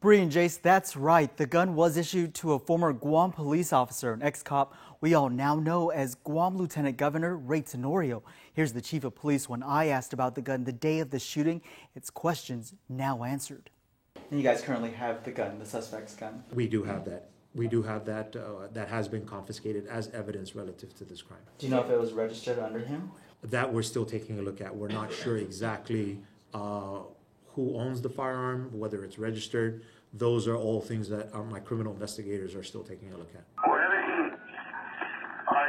Bree and Jace, that's right. The gun was issued to a former Guam police officer, an ex-cop we all now know as Guam Lieutenant Governor Ray Tenorio. Here's the chief of police when I asked about the gun the day of the shooting. Its questions now answered. And you guys currently have the gun, the suspect's gun? We do have that. We do have that. That has been confiscated as evidence relative to this crime. Do you know if it was registered under him? That we're still taking a look at. We're not sure exactly who owns the firearm, whether it's registered. Those are all things that my criminal investigators are still taking a look at. We're heading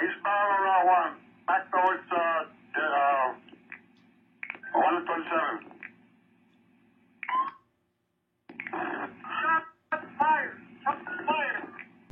eastbound on Route 1, back towards 127.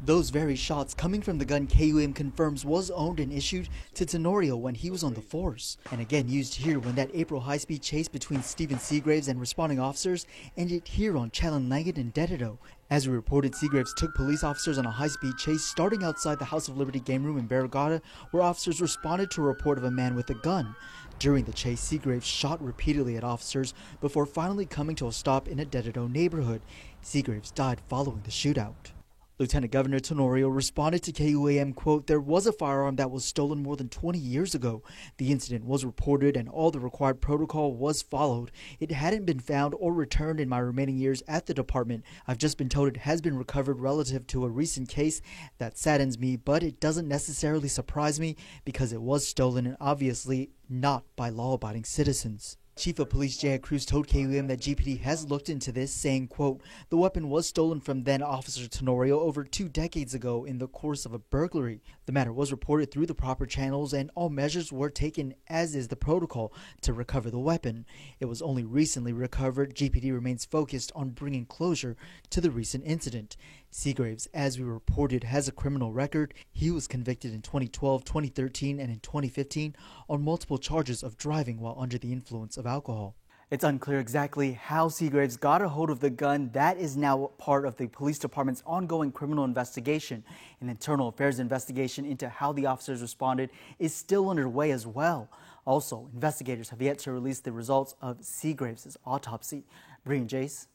Those very shots coming from the gun KUM confirms was owned and issued to Tenorio when he was on the force, and again used here when that April high-speed chase between Stephen Seagraves and responding officers ended here on Chalanlangan and Dededo. As we reported, Seagraves took police officers on a high-speed chase starting outside the House of Liberty game room in Barrigada, where officers responded to a report of a man with a gun. During the chase, Seagraves shot repeatedly at officers before finally coming to a stop in a Dededo neighborhood. Seagraves died following the shootout. Lieutenant Governor Tenorio responded to KUAM, quote, "There was a firearm that was stolen more than 20 years ago. The incident was reported and all the required protocol was followed. It hadn't been found or returned in my remaining years at the department. I've just been told it has been recovered relative to a recent case. That saddens me, but it doesn't necessarily surprise me because it was stolen and obviously not by law-abiding citizens." Chief of Police Jaya Cruz told KUM that GPD has looked into this, saying, quote, "The weapon was stolen from then Officer Tenorio over 2 decades ago in the course of a burglary. The matter was reported through the proper channels and all measures were taken, as is the protocol, to recover the weapon. It was only recently recovered. GPD remains focused on bringing closure to the recent incident." Seagraves, as we reported, has a criminal record. He was convicted in 2012, 2013, and in 2015 on multiple charges of driving while under the influence of alcohol. It's unclear exactly how Seagraves got a hold of the gun. That is now part of the police department's ongoing criminal investigation. An internal affairs investigation into how the officers responded is still underway as well. Also, investigators have yet to release the results of Seagraves' autopsy. Bree and Jace.